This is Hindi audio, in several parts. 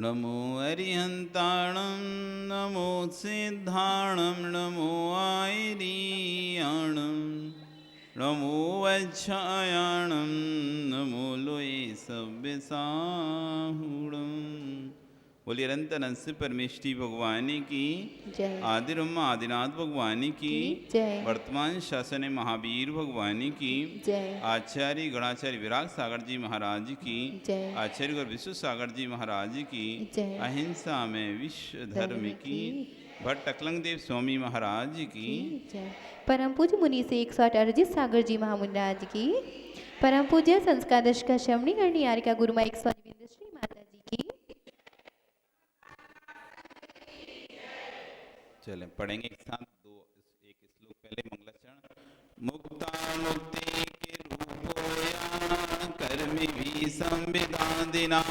नमो अरिहंताणं नमो सिद्धाणं नमो आयरीयाणं नमो वच्छायाणं नमो लोये सव्यसाहुणं। बोलिए अनंत अनंत से परमेष्टि भगवान की जय। आदि ब्रह्मा आदिनाथ भगवान की जय। वर्तमान शासन महावीर भगवान की जय। आचार्य गणाचार्य विराग सागर जी महाराज की जय। आचार्य गुरु विश्व सागर जी महाराज की जय। अहिंसा में विश्व धर्म की भट्ट अकलंग देव स्वामी महाराज की जय। परम पूज्य मुनि से 108 अरजित सागर जी महामुनिराज की। परम पूज्य संस्कार दर्शक श्रवणी करनी यारिका गुरुमा 100 श्री माता जी की। चलें पढ़ेंगे एक साथ एक श्लोक पहले मंगलाचरण। मुक्ता मुक्ति के रूपोया कर्मि भी संविदादिना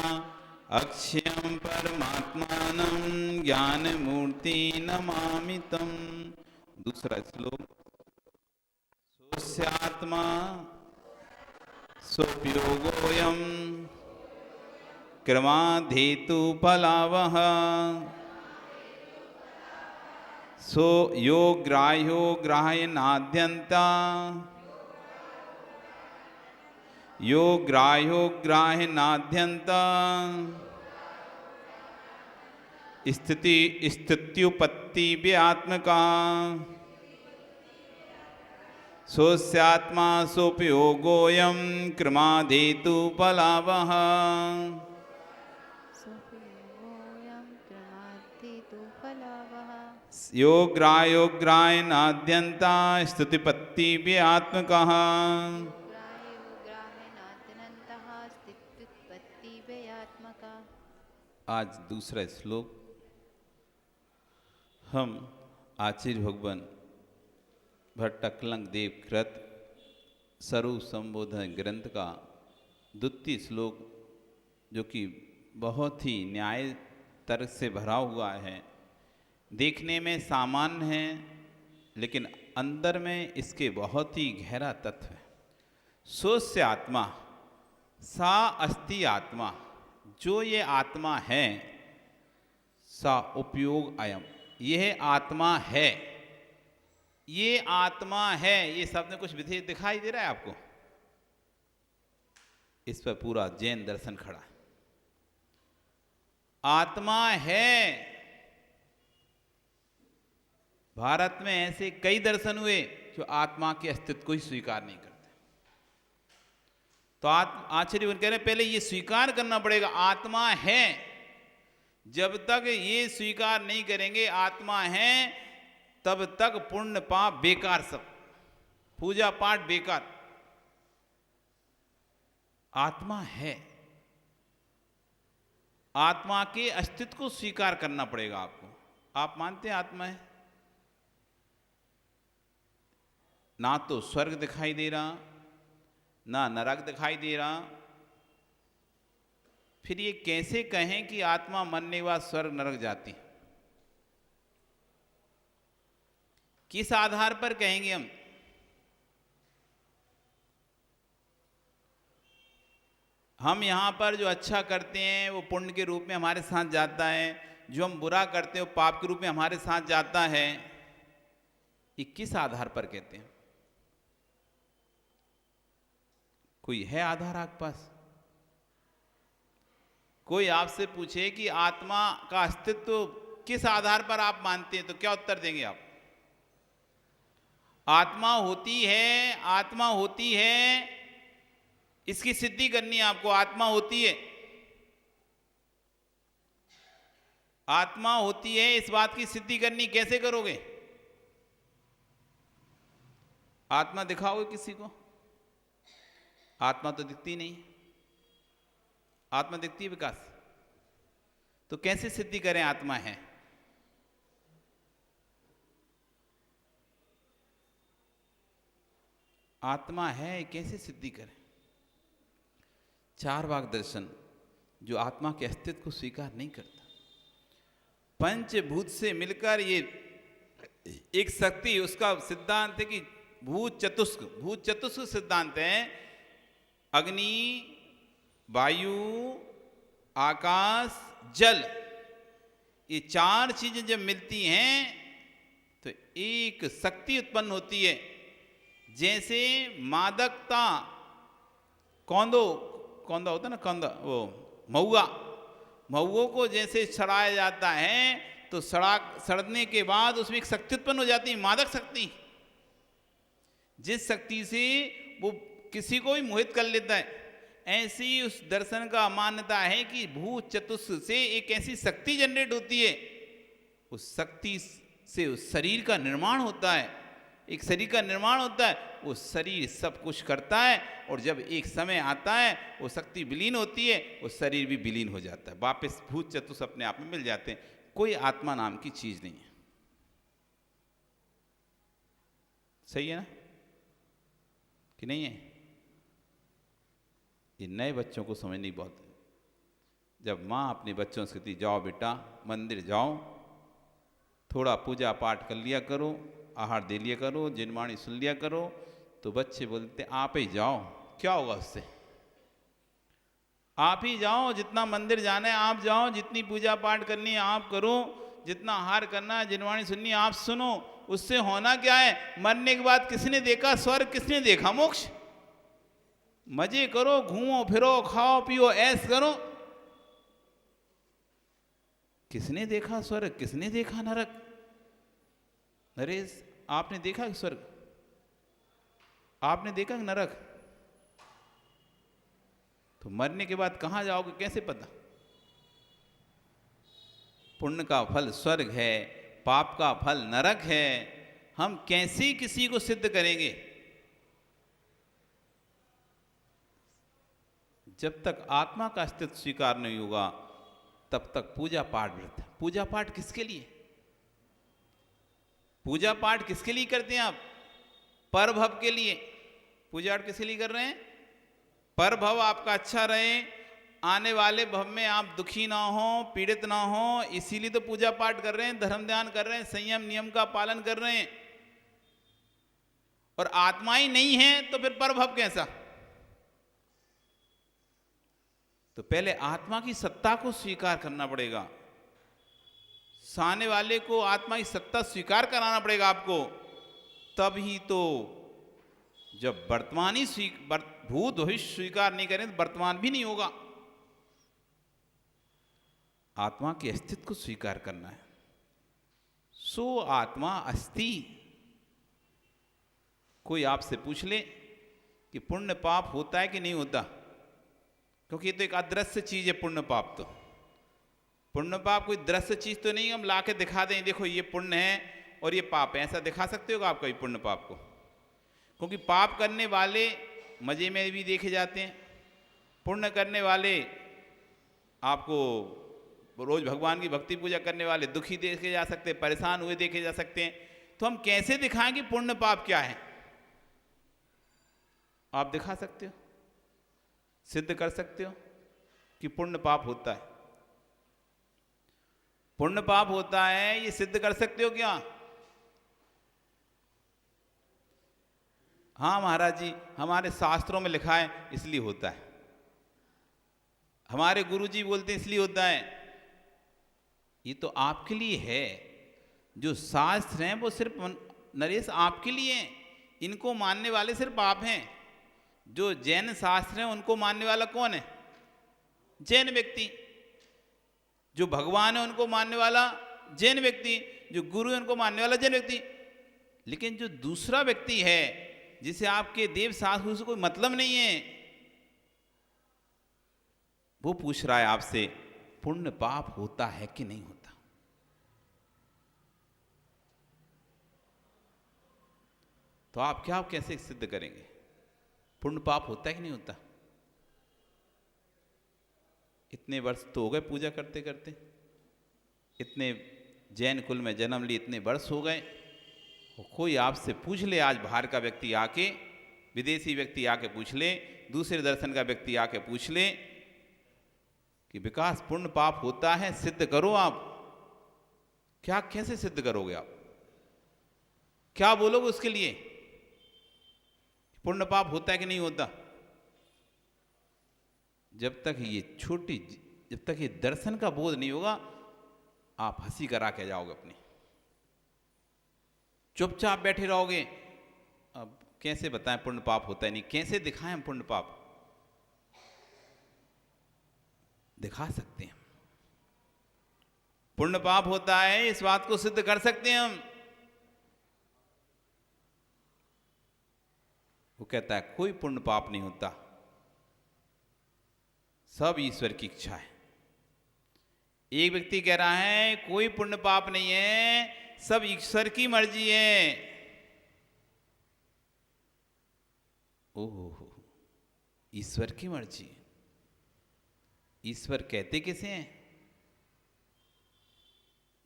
अक्षयं परमात्मानं ज्ञान मूर्ति नमामि तम्। दूसरा श्लोक। सोऽस्यात्मा सोऽप्योगोऽयं क्रमाद्धेतु फलावः सो यो ग्राह्यो ग्राह्यनाद्यन्ता यो ग्राह्यो ग्राह्यनाद्यन्ता स्थिति स्थित्युपत्ति व्यात्मका सोऽस्यात्मा सोऽप्योगोऽयं क्रमाद्धेतु फलावः यो ग्राह्यो ग्राह्यनाद्यन्ता स्तुतिपत्ति व्यात्मकः। आज दूसरा श्लोक हम आचार्य भगवान भट्ट अकलंग देव कृत स्वरूप संबोधन ग्रंथ का द्वितीय श्लोक, जो कि बहुत ही न्याय तर्क से भरा हुआ है, देखने में सामान्य है लेकिन अंदर में इसके बहुत ही गहरा तत्व है। सोस्य आत्मा सा अस्ति आत्मा, जो ये आत्मा है, सा उपयोग अयम, यह आत्मा है, ये आत्मा है। ये शब्द में कुछ विशेष दिखाई दे रहा है आपको? इस पर पूरा जैन दर्शन खड़ा है। आत्मा है। भारत में ऐसे कई दर्शन हुए जो आत्मा के अस्तित्व को ही स्वीकार नहीं करते। तो आचार्य कह रहे हैं पहले ये स्वीकार करना पड़ेगा आत्मा है। जब तक ये स्वीकार नहीं करेंगे आत्मा है, तब तक पुण्य पाप बेकार, सब पूजा पाठ बेकार। आत्मा है, आत्मा के अस्तित्व को स्वीकार करना पड़ेगा आपको। आप मानते हैं आत्मा है? ना तो स्वर्ग दिखाई दे रहा, ना नरक दिखाई दे रहा, फिर ये कैसे कहें कि आत्मा मरने के बाद स्वर्ग नरक जाती? किस आधार पर कहेंगे हम? हम यहां पर जो अच्छा करते हैं वो पुण्य के रूप में हमारे साथ जाता है, जो हम बुरा करते हैं वो पाप के रूप में हमारे साथ जाता है। ये किस आधार पर कहते हैं? कोई है आधार आपके पास? कोई आपसे पूछे कि आत्मा का अस्तित्व किस आधार पर आप मानते हैं, तो क्या उत्तर देंगे आप? आत्मा होती है, आत्मा होती है, इसकी सिद्धि करनी है आपको। आत्मा होती है, आत्मा होती है, इस बात की सिद्धि करनी कैसे करोगे? आत्मा दिखाओगे किसी को? आत्मा तो दिखती नहीं। आत्मा दिखती है विकास, तो कैसे सिद्धि करें आत्मा है? आत्मा है कैसे सिद्धि करें? चार वाक दर्शन जो आत्मा के अस्तित्व को स्वीकार नहीं करता। पंचभूत से मिलकर ये एक शक्ति, उसका सिद्धांत है कि भूत चतुष्क सिद्धांत है। अग्नि, वायु, आकाश जल, ये चार चीजें जब मिलती हैं तो एक शक्ति उत्पन्न होती है। जैसे मादकता, कौंदो, कौंदा होता है ना, कौंदा, वो महुआ, महुओं को जैसे सड़ाया जाता है तो सड़ने के बाद उसमें एक शक्ति उत्पन्न हो जाती है, मादक शक्ति। जिस शक्ति से वो किसी को भी मोहित कर लेता है, ऐसी उस दर्शन का मान्यता है कि भूत चतुष्क से एक ऐसी शक्ति जनरेट होती है, उस शक्ति से उस शरीर का निर्माण होता है। एक शरीर का निर्माण होता है, वो शरीर सब कुछ करता है, और जब एक समय आता है वो शक्ति विलीन होती है, वो शरीर भी विलीन हो जाता है, वापस भूत चतुष्क अपने आप में मिल जाते हैं। कोई आत्मा नाम की चीज नहीं है। सही है ना कि नहीं है? ये नए बच्चों को समझनी बहुत है। जब माँ अपने बच्चों से कहती जाओ बेटा मंदिर जाओ, थोड़ा पूजा पाठ कर लिया करो, आहार दे लिया करो, जिनवाणी सुन लिया करो, तो बच्चे बोलते आप ही जाओ। क्या होगा उससे? आप ही जाओ, जितना मंदिर जाना है आप जाओ, जितनी पूजा पाठ करनी है आप करो, जितना आहार करना है, जिनवाणी सुननी है आप सुनो। उससे होना क्या है? मरने के बाद किसने देखा स्वर्ग, किसने देखा मोक्ष? मजे करो, घूमो फिरो, खाओ पियो, ऐश करो। किसने देखा स्वर्ग, किसने देखा नरक? नरेश, आपने देखा स्वर्ग? आपने देखा नरक? तो मरने के बाद कहां जाओगे कैसे पता? पुण्य का फल स्वर्ग है, पाप का फल नरक है। हम कैसे किसी को सिद्ध करेंगे? जब तक आत्मा का अस्तित्व स्वीकार नहीं होगा तब तक पूजा पाठ व्यर्थ। पूजा पाठ किसके लिए? पूजा पाठ किसके लिए करते हैं आप? परभव के लिए। पूजा पाठ किसके लिए कर रहे हैं? परभव आपका अच्छा रहे, आने वाले भव में आप दुखी ना हो, पीड़ित ना हो, इसीलिए तो पूजा पाठ कर रहे हैं, धर्म ध्यान कर रहे हैं, संयम नियम का पालन कर रहे हैं। और आत्मा ही नहीं है तो फिर परभव कैसा? तो पहले आत्मा की सत्ता को स्वीकार करना पड़ेगा, सामने वाले को आत्मा की सत्ता स्वीकार कराना पड़ेगा आपको। तब ही तो, जब वर्तमानी भूत भविष्य स्वीकार नहीं करें तो वर्तमान भी नहीं होगा। आत्मा के अस्तित्व को स्वीकार करना है। सो आत्मा अस्ति। कोई आपसे पूछ ले कि पुण्य पाप होता है कि नहीं होता, क्योंकि ये तो एक अदृश्य चीज है पुण्य पाप। तो पुण्य पाप कोई दृश्य चीज तो नहीं हम ला के दिखा दें देखो ये पुण्य है और ये पाप है, ऐसा दिखा सकते हो आप कभी पुण्य पाप को? क्योंकि पाप करने वाले मजे में भी देखे जाते हैं, पुण्य करने वाले आपको रोज भगवान की भक्ति पूजा करने वाले दुखी देखे जा सकते हैं, परेशान हुए देखे जा सकते हैं। तो हम कैसे दिखाएं कि पुण्य पाप क्या है? आप दिखा सकते हो, सिद्ध कर सकते हो कि पुण्य पाप होता है? पुण्य पाप होता है ये सिद्ध कर सकते हो क्या? हाँ महाराज जी, हमारे शास्त्रों में लिखा है इसलिए होता है, हमारे गुरुजी बोलते हैं इसलिए होता है। ये तो आपके लिए है। जो शास्त्र हैं वो सिर्फ नरेश आपके लिए हैं, इनको मानने वाले सिर्फ आप हैं। जो जैन शास्त्र हैं उनको मानने वाला कौन है? जैन व्यक्ति। जो भगवान है उनको मानने वाला जैन व्यक्ति, जो गुरु है उनको मानने वाला जैन व्यक्ति। लेकिन जो दूसरा व्यक्ति है जिसे आपके देव शास्त्र से कोई मतलब नहीं है, वो पूछ रहा है आपसे पुण्य पाप होता है कि नहीं होता। तो आप क्या कैसे सिद्ध करेंगे पुण्य पाप होता है कि नहीं होता? इतने वर्ष तो हो गए पूजा करते करते, इतने जैन कुल में जन्म लिए, इतने वर्ष हो गए। कोई आपसे पूछ ले, आज बाहर का व्यक्ति आके, विदेशी व्यक्ति आके पूछ ले, दूसरे दर्शन का व्यक्ति आके पूछ ले कि विकास पुण्य पाप होता है, सिद्ध करो आप। क्या कैसे सिद्ध करोगे आप? क्या बोलोगे उसके लिए? पुण्य पाप होता है कि नहीं होता? जब तक ये छोटी जब तक ये दर्शन का बोध नहीं होगा, आप हंसी करा के जाओगे अपनी, चुपचाप बैठे रहोगे। अब कैसे बताएं पुण्य पाप होता है नहीं, कैसे दिखाएं हम पुण्य पाप? दिखा सकते हैं, पुण्य पाप होता है इस बात को सिद्ध कर सकते हैं हम। वो कहता है कोई पुण्य पाप नहीं होता, सब ईश्वर की इच्छा है। एक व्यक्ति कह रहा है कोई पुण्य पाप नहीं है, सब ईश्वर की मर्जी है। ओह, ईश्वर की मर्जी। ईश्वर कहते किसे हैं?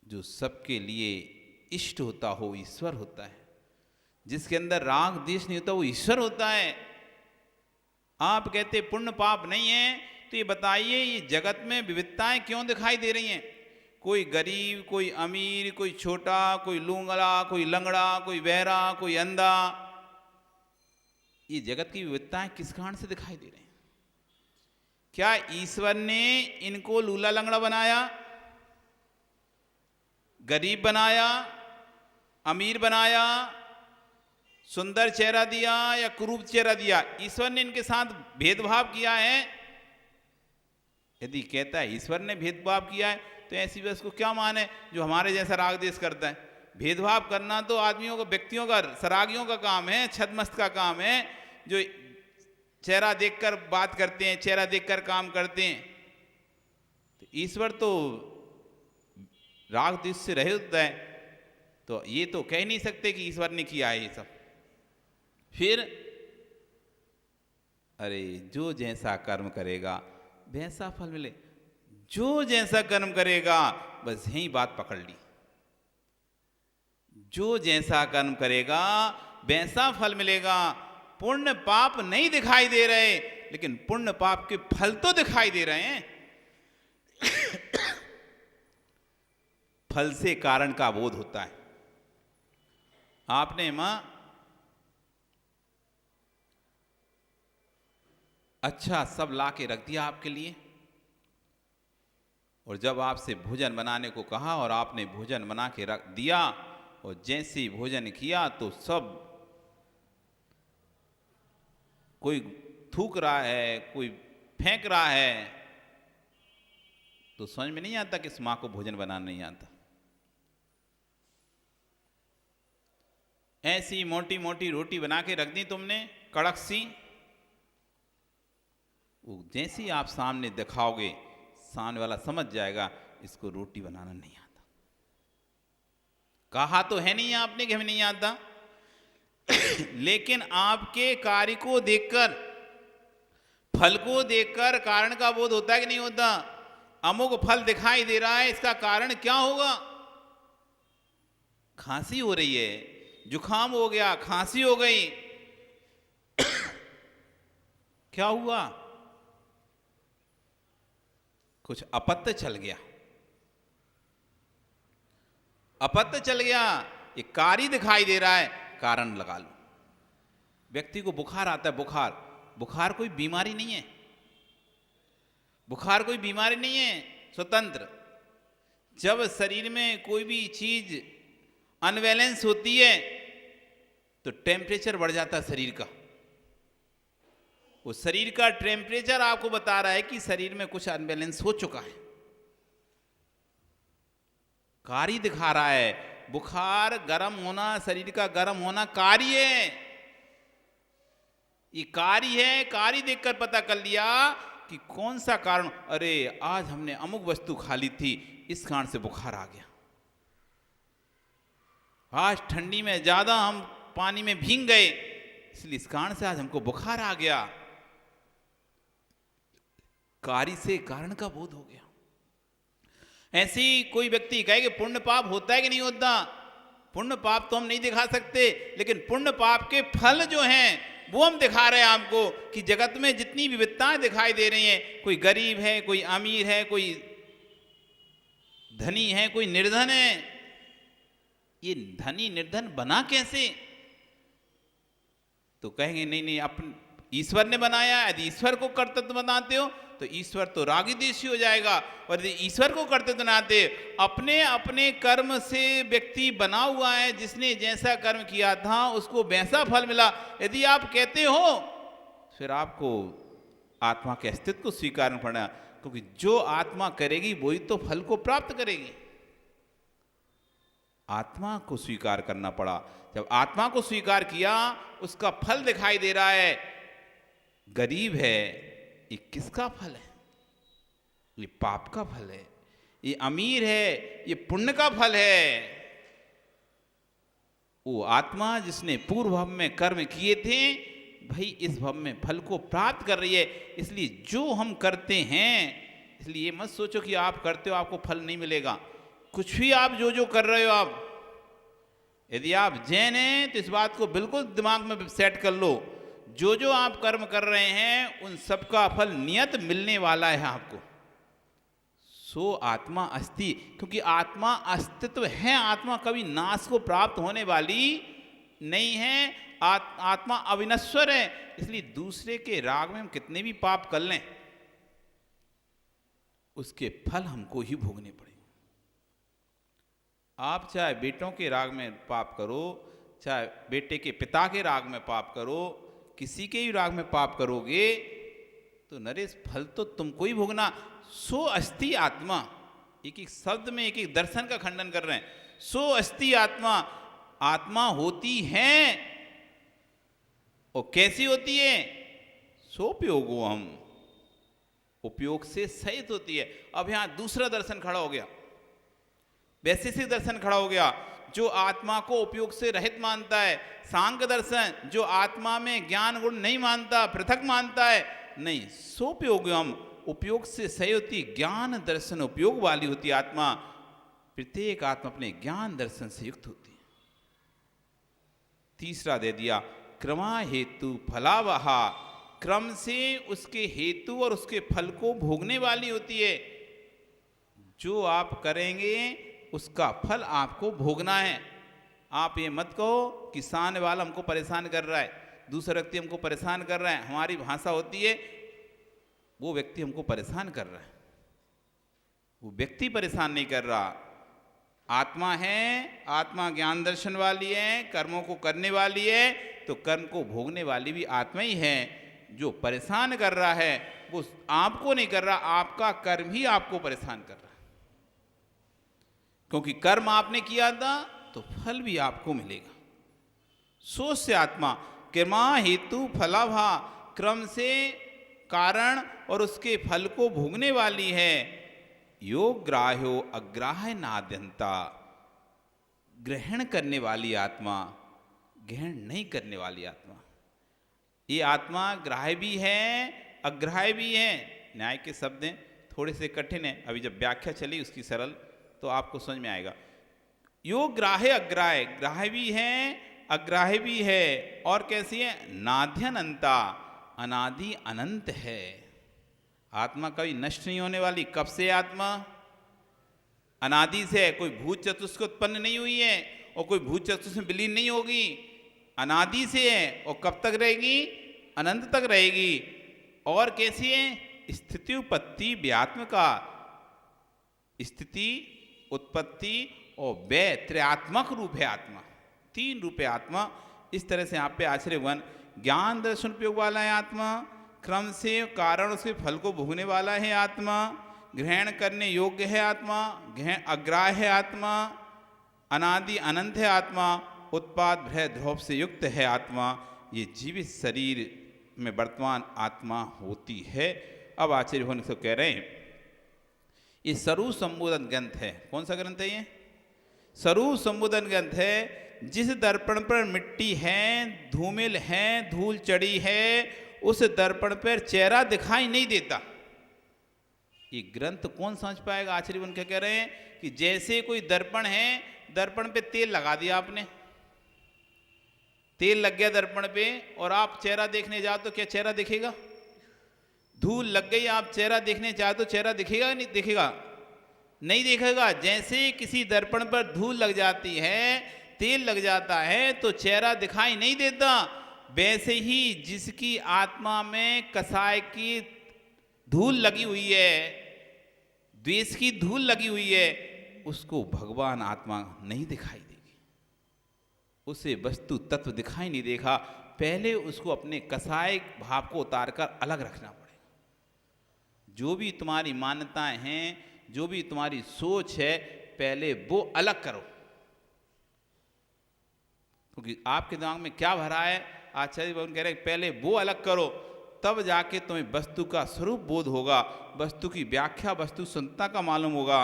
जो सबके लिए इष्ट होता हो ईश्वर होता है। जिसके अंदर राग द्वेष नहीं होता वो ईश्वर होता है। आप कहते पुण्य पाप नहीं है, तो ये बताइए ये जगत में विविधताएं क्यों दिखाई दे रही हैं? कोई गरीब, कोई अमीर, कोई छोटा, कोई लूंगड़ा, कोई लंगड़ा, कोई बहरा, कोई अंधा। ये जगत की विविधताएं किस कारण से दिखाई दे रही हैं? क्या ईश्वर ने इनको लूला लंगड़ा बनाया, गरीब बनाया, अमीर बनाया, सुंदर चेहरा दिया या कुरूप चेहरा दिया? ईश्वर ने इनके साथ भेदभाव किया है? यदि कहता है ईश्वर ने भेदभाव किया है, तो ऐसी बस को क्या माने जो हमारे जैसा राग देश करता है? भेदभाव करना तो आदमियों का, व्यक्तियों का, सरागियों का काम है, छदमस्त का काम है, जो चेहरा देखकर बात करते हैं, चेहरा देखकर काम करते हैं। तो ईश्वर तो राग द्वेष से रहित है, तो ये तो कह नहीं सकते कि ईश्वर ने किया है ये सब। फिर अरे जो जैसा कर्म करेगा वैसा फल मिले, जो जैसा कर्म करेगा, बस यही बात पकड़ ली। जो जैसा कर्म करेगा वैसा फल मिलेगा। पुण्य पाप नहीं दिखाई दे रहे, लेकिन पुण्य पाप के फल तो दिखाई दे रहे हैं। फल से कारण का बोध होता है। आपने मां अच्छा सब ला के रख दिया आपके लिए, और जब आपसे भोजन बनाने को कहा और आपने भोजन बना के रख दिया, और जैसे ही भोजन किया तो सब, कोई थूक रहा है, कोई फेंक रहा है, तो समझ में नहीं आता कि इस मां को भोजन बनाना नहीं आता। ऐसी मोटी मोटी रोटी बना के रख दी तुमने, कड़क सी, वो जैसे ही आप सामने दिखाओगे, सामने वाला समझ जाएगा इसको रोटी बनाना नहीं आता। कहा तो है नहीं आपने कि हमें नहीं आता, लेकिन आपके कार्य को देखकर, फल को देखकर कारण का बोध होता है कि नहीं होता? अमुक फल दिखाई दे रहा है, इसका कारण क्या होगा? खांसी हो रही है, जुखाम हो गया, खांसी हो गई, क्या हुआ? कुछ अपत्य चल गया, अपत्य चल गया, ये कार्य दिखाई दे रहा है, कारण लगा लो। व्यक्ति को बुखार आता है, बुखार, बुखार कोई बीमारी नहीं है, बुखार कोई बीमारी नहीं है स्वतंत्र। जब शरीर में कोई भी चीज अनबैलेंस होती है तो टेम्परेचर बढ़ जाता है शरीर का। वो शरीर का टेम्परेचर आपको बता रहा है कि शरीर में कुछ अनबैलेंस हो चुका है, कार्य दिखा रहा है। बुखार, गर्म होना, शरीर का गर्म होना कार्य है, ये कार्य है। कार्य देखकर पता कर लिया कि कौन सा कारण, अरे आज हमने अमुक वस्तु खा ली थी, इस कारण से बुखार आ गया। आज ठंडी में ज्यादा हम पानी में भीग गए, इसलिए इस कारण से आज हमको बुखार आ गया। कार्य से कारण का बोध हो गया। ऐसे ही कोई व्यक्ति कहे कि पुण्य पाप होता है कि नहीं होता? पुण्य पाप तो हम नहीं दिखा सकते, लेकिन पुण्य पाप के फल जो हैं वो हम दिखा रहे हैं आपको, कि जगत में जितनी विविधताएं दिखाई दे रही हैं, कोई गरीब है, कोई अमीर है, कोई धनी है, कोई निर्धन है। ये धनी निर्धन बना कैसे? तो कहेंगे नहीं नहीं, अपन ईश्वर ने बनाया, यदि ईश्वर को कर्तृत्व बनाते हो तो ईश्वर तो रागी देशी हो जाएगा। और यदि ईश्वर को कर्तृत्व बनाते, अपने अपने कर्म से व्यक्ति बना हुआ है, जिसने जैसा कर्म किया था उसको वैसा फल मिला। यदि आप कहते हो फिर आपको आत्मा के अस्तित्व को स्वीकार करना पड़ेगा, क्योंकि जो आत्मा करेगी वही तो फल को प्राप्त करेगी। आत्मा को स्वीकार करना पड़ा। जब आत्मा को स्वीकार किया, उसका फल दिखाई दे रहा है। गरीब है, ये किसका फल है? ये पाप का फल है। ये अमीर है, ये पुण्य का फल है। वो आत्मा जिसने पूर्व भव में कर्म किए थे, भाई इस भव में फल को प्राप्त कर रही है। इसलिए जो हम करते हैं, इसलिए ये मत सोचो कि आप करते हो आपको फल नहीं मिलेगा। कुछ भी आप जो कर रहे हो, आप यदि आप जैन हैं तो इस बात को बिल्कुल दिमाग में सेट कर लो, जो आप कर्म कर रहे हैं उन सब का फल नियत मिलने वाला है आपको। सो आत्मा अस्ति, क्योंकि आत्मा अस्तित्व है। आत्मा कभी नाश को प्राप्त होने वाली नहीं है। आत्मा अविनश्वर है। इसलिए दूसरे के राग में हम कितने भी पाप कर लें, उसके फल हमको ही भोगने पड़ेंगे। आप चाहे बेटों के राग में पाप करो, चाहे बेटे के पिता के राग में पाप करो, किसी के भी राग में पाप करोगे तो नरेश फल तो तुमको ही भोगना। सो अस्ति आत्मा, एक एक शब्द में एक एक दर्शन का खंडन कर रहे हैं। सो अस्ति आत्मा, आत्मा होती है। और कैसी होती है? सोपयोगो हम, उपयोग से सहित होती है। अब यहां दूसरा दर्शन खड़ा हो गया, वैशेषिक दर्शन खड़ा हो गया, जो आत्मा को उपयोग से रहित मानता है। सांख्य दर्शन, जो आत्मा में ज्ञान गुण नहीं मानता, पृथक मानता है। नहीं, सोपयोगम, उपयोग से सही होती, ज्ञान दर्शन उपयोग वाली होती आत्मा। प्रत्येक आत्मा अपने ज्ञान दर्शन से युक्त होती है। तीसरा दे दिया, क्रमा हेतु फलावहा, क्रम से उसके हेतु और उसके फल को भोगने वाली होती है। जो आप करेंगे उसका फल आपको भोगना है। आप ये मत कहो कि सामने वाला हमको परेशान कर रहा है, दूसरा व्यक्ति हमको परेशान कर रहा है। हमारी भाषा होती है वो व्यक्ति हमको परेशान कर रहा है, वो व्यक्ति परेशान नहीं कर रहा। आत्मा है, आत्मा ज्ञान दर्शन वाली है, कर्मों को करने वाली है, तो कर्म को भोगने वाली भी आत्मा ही है। जो परेशान कर रहा है वो आपको नहीं कर रहा, आपका कर्म ही आपको परेशान कर रहा है। क्योंकि कर्म आपने किया था तो फल भी आपको मिलेगा। सोच से आत्मा क्रमा हेतु फलाभा, क्रम से कारण और उसके फल को भोगने वाली है। योग ग्राह्यो अग्राह्य नाद्यंता, ग्रहण करने वाली आत्मा, ग्रहण नहीं करने वाली आत्मा। ये आत्मा ग्राह्य भी है, अग्राह्य भी है। न्याय के शब्द हैं, थोड़े से कठिन है, अभी जब व्याख्या चली उसकी सरल तो आपको समझ में आएगा। योग ग्राह्य अग्राह्य, ग्राह्य भी है अग्राह्य भी है। और कैसी है? नाध्यनंता, अनादि अनंत है। आत्मा कभी नष्ट नहीं होने वाली। कब से आत्मा? अनादि से है। कोई भूत चतुष्क उत्पन्न नहीं हुई है और कोई भूत चतुष्क में विलीन नहीं होगी। अनादि से है और कब तक रहेगी? अनंत तक रहेगी। और कैसी है? स्थिति उत्पत्ति व्यात्म का, स्थिति उत्पत्ति और व्यय त्रयात्मक रूप है आत्मा, 3 रूप है आत्मा। इस तरह से यहाँ पे आश्रय वन ज्ञान दर्शन उपयोग वाला है आत्मा, क्रम से कारण से फल को भोगने वाला है आत्मा, ग्रहण करने योग्य है आत्मा, अग्राह्य है आत्मा, अनादि अनंत है आत्मा, उत्पाद भय ध्रुव से युक्त है आत्मा। ये जीवित शरीर में वर्तमान आत्मा होती है। अब आचार्य भगवान सब कह रहे हैं, ये स्वरूप संबोधन ग्रंथ है। कौन सा ग्रंथ है ये? स्वरूप संबोधन ग्रंथ है। जिस दर्पण पर मिट्टी है, धूमिल है, धूल चढ़ी है, उस दर्पण पर चेहरा दिखाई नहीं देता। ये ग्रंथ कौन समझ पाएगा? आचार्य भगवान क्या कह रहे हैं कि जैसे कोई दर्पण है, दर्पण पे तेल लगा दिया आपने, तेल लग गया दर्पण पे और आप चेहरा देखने जाओ तो क्या चेहरा दिखेगा? धूल लग गई, आप चेहरा देखने चाहे तो चेहरा दिखेगा? नहीं दिखेगा, नहीं दिखेगा। जैसे किसी दर्पण पर धूल लग जाती है, तेल लग जाता है तो चेहरा दिखाई नहीं देता। वैसे ही जिसकी आत्मा में कसाय की धूल लगी हुई है, द्वेष की धूल लगी हुई है, उसको भगवान आत्मा नहीं दिखाई देगी, उसे वस्तु तत्व दिखाई नहीं देगा। पहले उसको अपने कसाय भाव को उतारकर अलग रखना पड़ेगा। जो भी तुम्हारी मान्यताएं हैं, जो भी तुम्हारी सोच है, पहले वो अलग करो। क्योंकि आपके दिमाग में क्या भरा है, आचार्य भगवान कह रहे हैं पहले वो अलग करो, तब जाके तुम्हें वस्तु का स्वरूप बोध होगा, वस्तु की व्याख्या, वस्तु संता का मालूम होगा।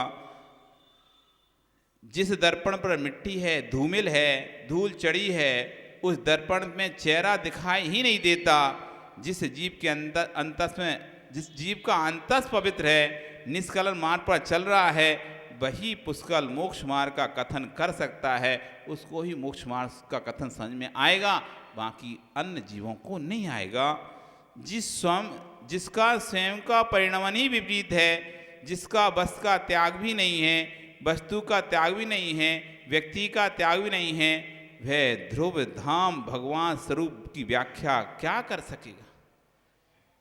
जिस दर्पण पर मिट्टी है, धूमिल है, धूल चढ़ी है, उस दर्पण में चेहरा दिखाई ही नहीं देता। जिस जीव के अंदर अंतस में, जिस जीव का अंतस पवित्र है, निष्कलन मार्ग पर चल रहा है, वही पुष्कल मोक्ष मार्ग का कथन कर सकता है। उसको ही मोक्ष मार्ग का कथन समझ में आएगा, बाकी अन्य जीवों को नहीं आएगा। जिसका स्वयं का परिणाम ही विपरीत है, जिसका बस का त्याग भी नहीं है, वस्तु का त्याग भी नहीं है, व्यक्ति का त्याग भी नहीं है, वह ध्रुव धाम भगवान स्वरूप की व्याख्या क्या कर सकेगा।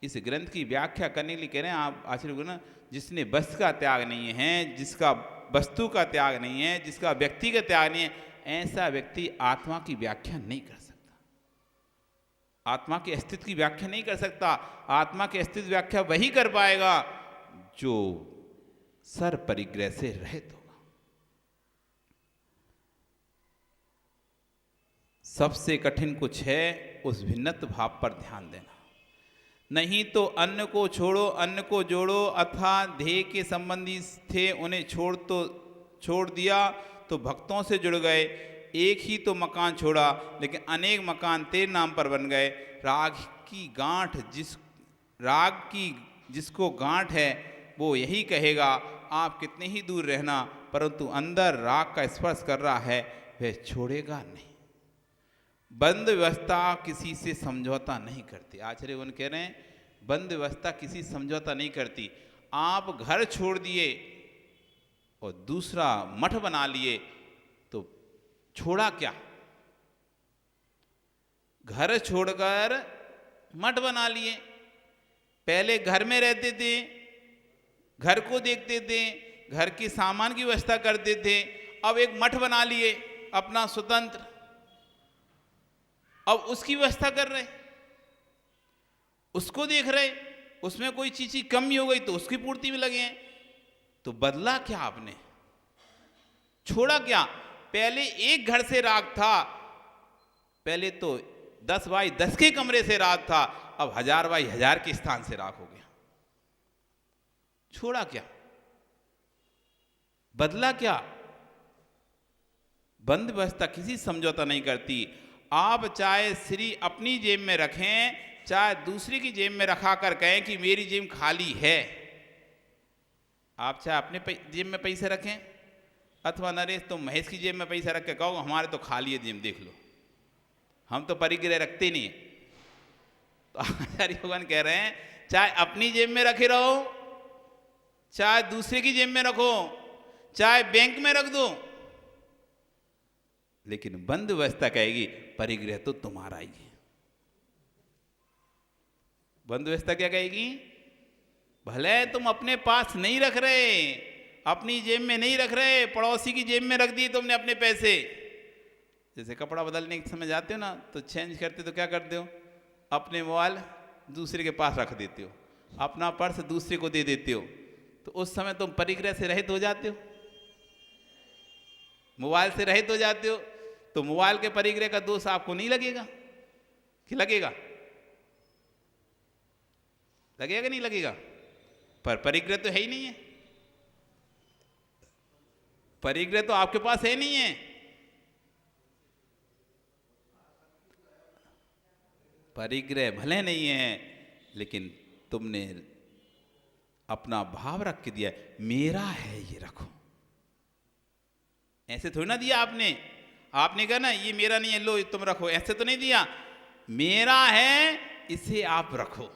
इस ग्रंथ की व्याख्या करने के लिए कह रहे हैं आप आचार्य गुरु ना, जिसने बस का त्याग नहीं है, जिसका वस्तु का त्याग नहीं है, जिसका व्यक्ति का त्याग नहीं है, ऐसा व्यक्ति आत्मा की व्याख्या नहीं कर सकता, आत्मा के अस्तित्व की व्याख्या नहीं कर सकता। आत्मा के अस्तित्व व्याख्या वही कर पाएगा जो सर परिग्रह से रहित होगा। सबसे कठिन कुछ है उस भिन्नत्व भाव पर ध्यान देना। नहीं तो अन्न को छोड़ो, अन्न को जोड़ो, अथा ध्येय के संबंधी थे उन्हें छोड़ दिया तो भक्तों से जुड़ गए। एक ही तो मकान छोड़ा लेकिन अनेक मकान तेरे नाम पर बन गए। राग की गांठ जिसको गांठ है वो यही कहेगा, आप कितने ही दूर रहना, परंतु अंदर राग का स्पर्श कर रहा है वह छोड़ेगा नहीं। बंद व्यवस्था किसी से समझौता नहीं करती। आचार्य उन कह रहे हैं बंद व्यवस्था किसी समझौता नहीं करती। आप घर छोड़ दिए और दूसरा मठ बना लिए तो छोड़ा क्या? घर छोड़कर मठ बना लिए। पहले घर में रहते थे, घर को देखते थे, घर के सामान की व्यवस्था करते थे, अब एक मठ बना लिए अपना स्वतंत्र, अब उसकी व्यवस्था कर रहे, उसको देख रहे, उसमें कोई चीज की कमी हो गई तो उसकी पूर्ति में लगे हैं। तो बदला क्या आपने? छोड़ा क्या? पहले एक घर से राग था, पहले तो 10 बाई 10 के कमरे से राग था, अब 1000 बाई 1000 के स्थान से राग हो गया। छोड़ा क्या? बदला क्या? बंद व्यवस्था किसी समझौता नहीं करती। आप चाहे श्री अपनी जेब में रखें, चाहे दूसरे की जेब में रखा कर कहें कि मेरी जेब खाली है। आप चाहे अपने जेब में पैसे रखें, अथवा नरेश तुम महेश की जेब में पैसा रख के कहो हमारे तो खाली है जेब, देख लो, हम तो परिग्रह रखते नहीं है। तो आचार्य भगवान कह रहे हैं चाहे अपनी जेब में रखे रहो, चाहे दूसरे की जेब में रखो, चाहे बैंक में रख दो, लेकिन बंद व्यवस्था कहेगी परिग्रह तो तुम्हारा ही है। बंद व्यवस्था क्या कहेगी? भले तुम अपने पास नहीं रख रहे, अपनी जेब में नहीं रख रहे, पड़ोसी की जेब में रख दिए तुमने अपने पैसे। जैसे कपड़ा बदलने के समय जाते हो ना तो चेंज करते तो क्या करते हो? अपने मोबाइल दूसरे के पास रख देते हो, अपना पर्स दूसरे को दे देते हो, तो उस समय तुम परिग्रह से रहित हो जाते हो, मोबाइल से रहित हो जाते हो। तो मोबाइल के परिग्रह का दोष आपको नहीं लगेगा कि लगेगा? लगेगा नहीं लगेगा? पर परिग्रह तो है ही नहीं है, परिग्रह तो आपके पास है नहीं है। परिग्रह भले नहीं है लेकिन तुमने अपना भाव रख के दिया, मेरा है ये रखो। ऐसे थोड़ी ना दिया आपने, आपने कहा ना ये मेरा नहीं है लो तुम रखो, ऐसे तो नहीं दिया। मेरा है इसे आप रखो।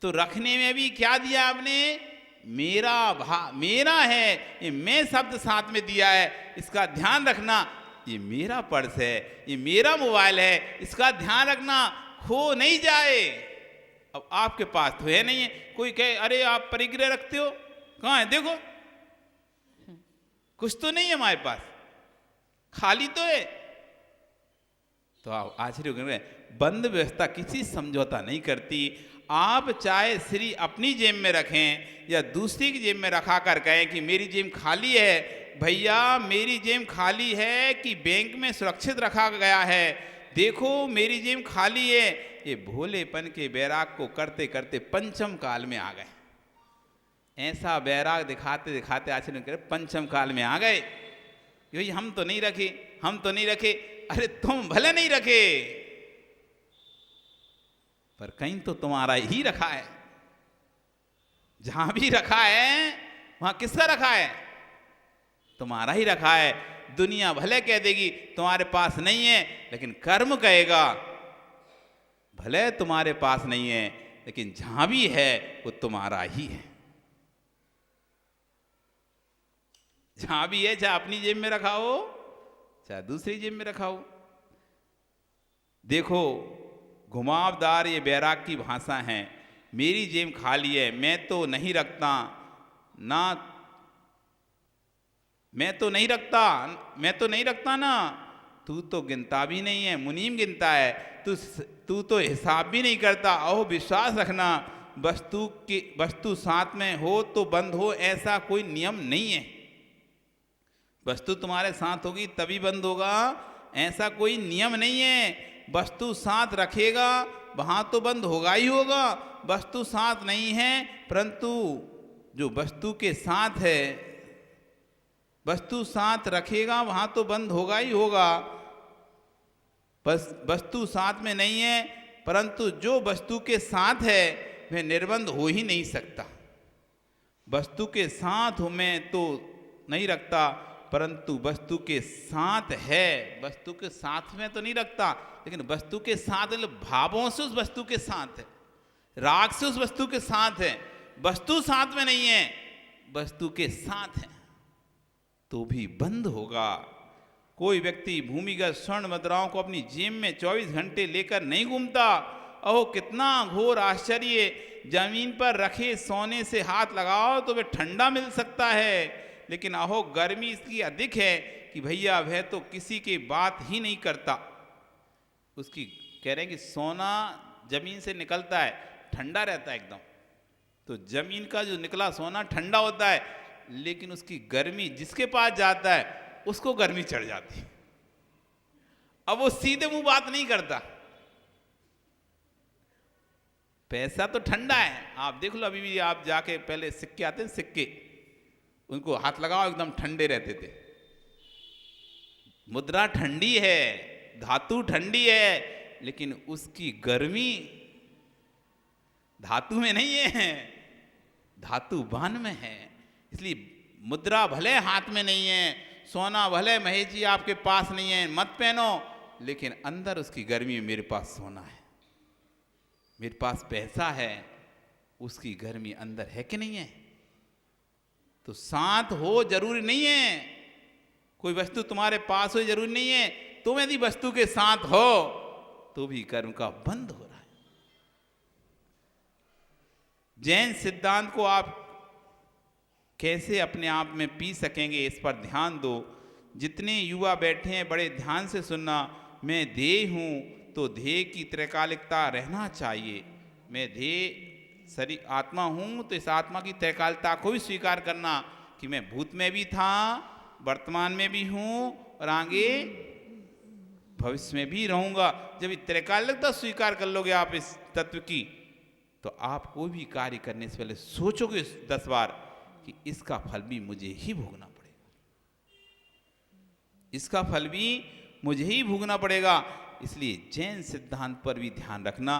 तो रखने में भी क्या दिया आपने? मेरा है, ये मैं शब्द साथ में दिया है, इसका ध्यान रखना। ये मेरा पर्स है, ये मेरा मोबाइल है, इसका ध्यान रखना खो नहीं जाए। अब आपके पास तो है नहीं है, कोई कहे अरे आप परिग्रह रखते हो, कहाँ है देखो, कुछ तो नहीं है हमारे पास, खाली तो है। तो आप आश्चर्य करेंगे, बंद व्यवस्था किसी समझौता नहीं करती। आप चाहे श्री अपनी जेब में रखें या दूसरी की जेब में रखा कर कहें कि मेरी जेब खाली है, भैया मेरी जेब खाली है कि बैंक में सुरक्षित रखा गया है, देखो मेरी जेब खाली है। ये भोलेपन के बैराग को करते करते पंचम काल में आ गए। ऐसा बैराग दिखाते दिखाते आचरण करे पंचम काल में आ गए। यही हम तो नहीं रखे, हम तो नहीं रखे। अरे तुम भले नहीं रखे, पर कहीं तो तुम्हारा ही रखा है। जहां भी रखा है वहां किसका रखा है? तुम्हारा ही रखा है। दुनिया भले कह देगी तुम्हारे पास नहीं है, लेकिन कर्म कहेगा भले तुम्हारे पास नहीं है, लेकिन जहां भी है वो तुम्हारा ही है। जहां भी है, चाहे अपनी जेब में रखा हो चाहे दूसरी जेब में रखा हो। देखो घुमावदार ये बैराग की भाषा है। मेरी जेब खाली है, मैं तो नहीं रखता ना, मैं तो नहीं रखता, मैं तो नहीं रखता ना, तू तो गिनता भी नहीं है, मुनीम गिनता है, तू तो हिसाब भी नहीं करता। ओह विश्वास रखना, वस्तु साथ में हो तो बंद हो ऐसा कोई नियम नहीं है। वस्तु तुम्हारे साथ होगी तभी बंद होगा, ऐसा कोई नियम नहीं है। वस्तु साथ रखेगा वहां तो बंद होगा ही होगा। वस्तु साथ नहीं है, परंतु जो वस्तु के साथ है, वस्तु साथ रखेगा वहां तो बंद होगा ही होगा। बस वस्तु साथ में नहीं है, परंतु जो वस्तु के साथ है वह निर्बंध हो ही नहीं सकता। वस्तु के साथ हो मैं तो नहीं रखता, परंतु वस्तु के साथ है, वस्तु के साथ में तो नहीं रखता, लेकिन वस्तु के साथ मतलब भावों से उस वस्तु के साथ है, राग से उस वस्तु के साथ है। वस्तु साथ में नहीं है, वस्तु के साथ है तो भी बंद होगा। कोई व्यक्ति भूमिगत स्वर्ण मुद्राओं को अपनी जेब में 24 घंटे लेकर नहीं घूमता। अहो कितना घोर आश्चर्य, जमीन पर रखे सोने से हाथ लगाओ तो वह ठंडा मिल सकता है, लेकिन अहो गर्मी इसकी अधिक है कि भैया वह तो किसी की बात ही नहीं करता। उसकी कह रहे हैं कि सोना जमीन से निकलता है ठंडा रहता है एकदम, तो जमीन का जो निकला सोना ठंडा होता है, लेकिन उसकी गर्मी जिसके पास जाता है उसको गर्मी चढ़ जाती है। अब वो सीधे मुंह बात नहीं करता। पैसा तो ठंडा है, आप देख लो अभी भी आप जाके पहले सिक्के आते हैं, सिक्के उनको हाथ लगाओ एकदम ठंडे रहते थे। मुद्रा ठंडी है, धातु ठंडी है, लेकिन उसकी गर्मी धातु में नहीं है, धातु बान में है। इसलिए मुद्रा भले हाथ में नहीं है, सोना भले महेश जी आपके पास नहीं है, मत पहनो, लेकिन अंदर उसकी गर्मी में मेरे पास सोना है, मेरे पास पैसा है, उसकी गर्मी अंदर है कि नहीं है। तो साथ हो जरूरी नहीं है, कोई वस्तु तुम्हारे पास हो जरूरी नहीं है। तुम यदि वस्तु के साथ हो तो भी कर्म का बंध हो रहा है। जैन सिद्धांत को आप कैसे अपने आप में पी सकेंगे, इस पर ध्यान दो। जितने युवा बैठे हैं बड़े ध्यान से सुनना। मैं देह हूं तो देह की त्रैकालिकता रहना चाहिए। मैं देह शरीर आत्मा हूं तो इस आत्मा की त्रैकालिकता को भी स्वीकार करना कि मैं भूत में भी था, वर्तमान में भी हूं और आगे भविष्य में भी रहूंगा। जब त्रैकालिकता स्वीकार कर लोगे आप इस तत्व की, तो आप कोई भी कार्य करने से पहले सोचोगे 10 बार कि इसका फल भी मुझे ही भोगना पड़ेगा, इसका फल भी मुझे ही भोगना पड़ेगा। इसलिए जैन सिद्धांत पर भी ध्यान रखना।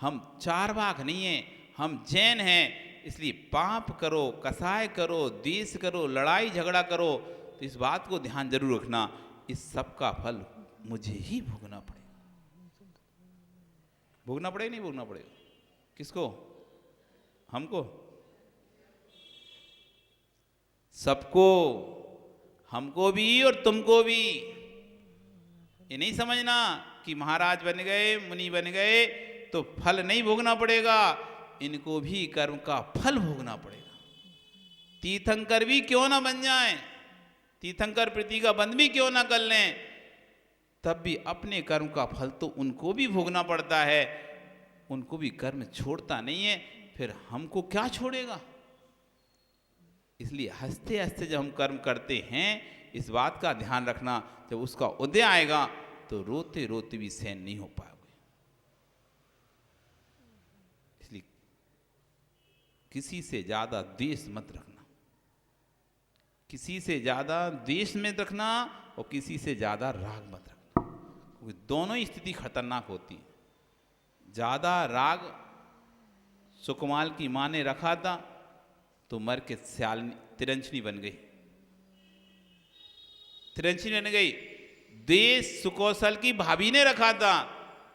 हम चारवाक नहीं हैं, हम जैन हैं। इसलिए पाप करो, कसाय करो, द्वेष करो, लड़ाई झगड़ा करो, तो इस बात को ध्यान जरूर रखना, इस सब का फल मुझे ही भोगना पड़ेगा। भोगना पड़ेगा नहीं भोगना पड़ेगा? किसको? हमको, सबको, हमको भी और तुमको भी। ये नहीं समझना कि महाराज बन गए, मुनि बन गए तो फल नहीं भोगना पड़ेगा, इनको भी कर्म का फल भोगना पड़ेगा। तीर्थंकर भी क्यों ना बन जाएं, तीर्थंकर प्रीति का बंध भी क्यों ना कर लें, तब भी अपने कर्म का फल तो उनको भी भोगना पड़ता है, उनको भी कर्म छोड़ता नहीं है, फिर हमको क्या छोड़ेगा। इसलिए हंसते हंसते जब हम कर्म करते हैं, इस बात का ध्यान रखना, जब उसका उदय आएगा तो रोते रोते भी सहन नहीं हो पाओगे। इसलिए किसी से ज्यादा द्वेष मत रखना, किसी से ज्यादा द्वेष मत रखना और किसी से ज्यादा राग मत रखना, क्योंकि दोनों ही स्थिति खतरनाक होती है। ज्यादा राग सुकुमाल की माँ ने रखा था तो मर के तिरंचनी बन गई, तिरंचनी बन गई। देश सुकौशल की भाभी ने रखा था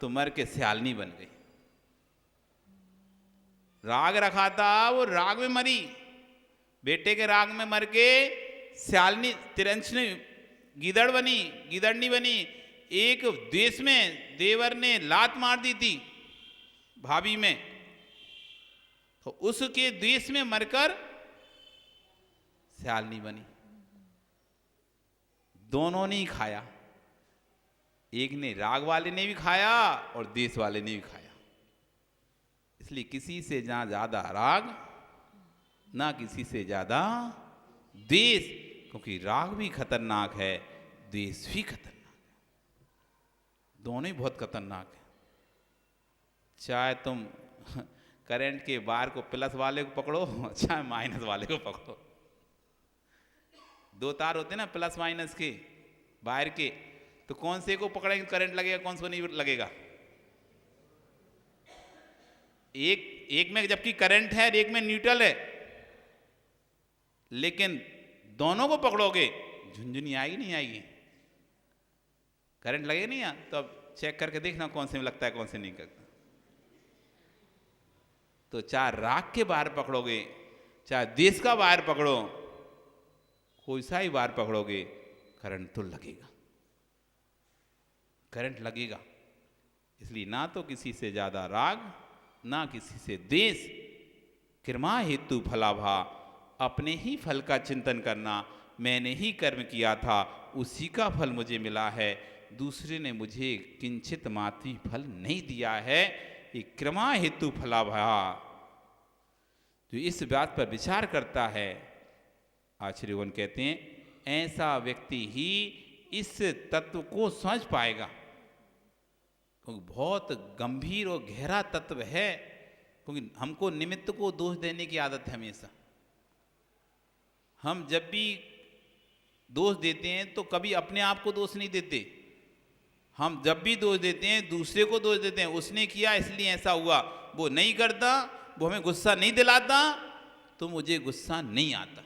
तो मर के स्यालनी बन गई। राग रखा था, वो राग में मरी, बेटे के राग में मर के स्यालनी तिरंचनी गीदड़ बनी, गीदड़नी बनी। एक देश में देवर ने लात मार दी थी भाभी में, तो उसके देश में मरकर स्यालनी बनी। दोनों ने ही खाया, एक ने राग वाले ने भी खाया और देश वाले ने भी खाया। इसलिए किसी से ना ज्यादा राग, ना किसी से ज्यादा देश, क्योंकि राग भी खतरनाक है, देश भी खतरनाक है, दोनों ही बहुत खतरनाक है। चाहे तुम करंट के वायर को प्लस वाले को पकड़ो, चाहे माइनस वाले को पकड़ो, दो तार होते हैं ना प्लस माइनस के वायर के, तो कौन से को पकड़ेंगे करंट लगेगा, कौन से नहीं लगेगा। एक में जबकि करंट है और एक में न्यूट्रल है, लेकिन दोनों को पकड़ोगे झुंझुनी आएगी नहीं आएगी, करंट लगेगा नहीं यार, तो अब चेक करके देखना कौन से में लगता है कौन से नहीं करता। तो चाहे राग के वायर पकड़ोगे, चाहे देश का वायर पकड़ो, कोई सा ही वायर पकड़ोगे, करंट तो लगेगा, करंट लगेगा। इसलिए ना तो किसी से ज्यादा राग, ना किसी से देश। कृमा हेतु फलाभा, अपने ही फल का चिंतन करना। मैंने ही कर्म किया था, उसी का फल मुझे मिला है, दूसरे ने मुझे किंचित मात्र फल नहीं दिया है। ये कृमा हेतु फलाभा, जो इस बात पर विचार करता है, आचार्यगण कहते हैं ऐसा व्यक्ति ही इस तत्व को समझ पाएगा, क्योंकि बहुत गंभीर और गहरा तत्व है। क्योंकि हमको निमित्त को दोष देने की आदत है हमेशा। हम जब भी दोष देते हैं तो कभी अपने आप को दोष नहीं देते, हम जब भी दोष देते हैं दूसरे को दोष देते हैं, उसने किया इसलिए ऐसा हुआ, वो नहीं करता, वो हमें गुस्सा नहीं दिलाता तो मुझे गुस्सा नहीं आता,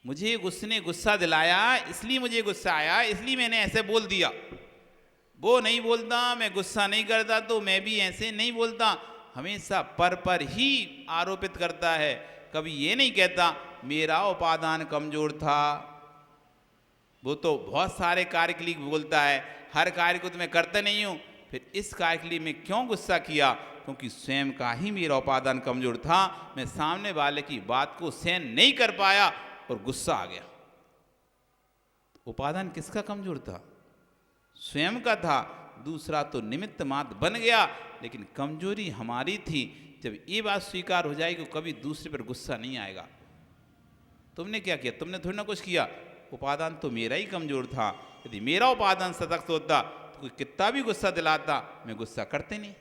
मुझे उसने गुस्सा दिलाया इसलिए मुझे गुस्सा आया, इसलिए मैंने ऐसे बोल दिया। वो नहीं बोलता, मैं गुस्सा नहीं करता तो मैं भी ऐसे नहीं बोलता। हमेशा पर ही आरोपित करता है, कभी ये नहीं कहता मेरा उपादान कमजोर था। वो तो बहुत सारे कार्य के लिए बोलता है, हर कार्य को तो मैं करता नहीं हूँ, फिर इस कार्य के लिए मैं क्यों गुस्सा किया, क्योंकि स्वयं का ही मेरा उपादान कमजोर था, मैं सामने वाले की बात को सहन नहीं कर पाया और गुस्सा आ गया। उपादान किसका कमजोर था? स्वयं का था, दूसरा तो निमित्त मात्र बन गया, लेकिन कमजोरी हमारी थी। जब ये बात स्वीकार हो जाएगी कभी दूसरे पर गुस्सा नहीं आएगा। तुमने क्या किया? तुमने थोड़ी ना कुछ किया, उपादान तो मेरा ही कमजोर था। यदि मेरा उपादान सशक्त होता तो कोई कितना भी गुस्सा दिलाता, मैं गुस्सा करते नहीं।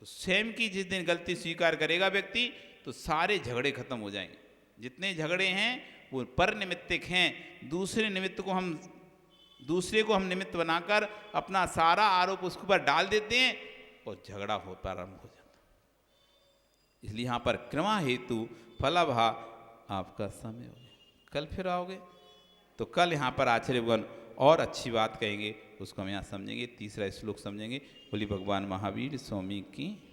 तो स्वयं की जिस दिन गलती स्वीकार करेगा व्यक्ति, तो सारे झगड़े खत्म हो जाएंगे। जितने झगड़े हैं वो पर निमित्तिक हैं, दूसरे को हम निमित्त बनाकर अपना सारा आरोप उसके ऊपर डाल देते हैं और झगड़ा हो प्रारंभ हो जाता। इसलिए यहाँ पर क्रमा हेतु फलाभा आपका समय हो गया। कल फिर आओगे तो कल यहाँ पर आचार्यगण और अच्छी बात कहेंगे, उसको हम यहाँ समझेंगे, तीसरा श्लोक समझेंगे। बोली भगवान महावीर स्वामी की।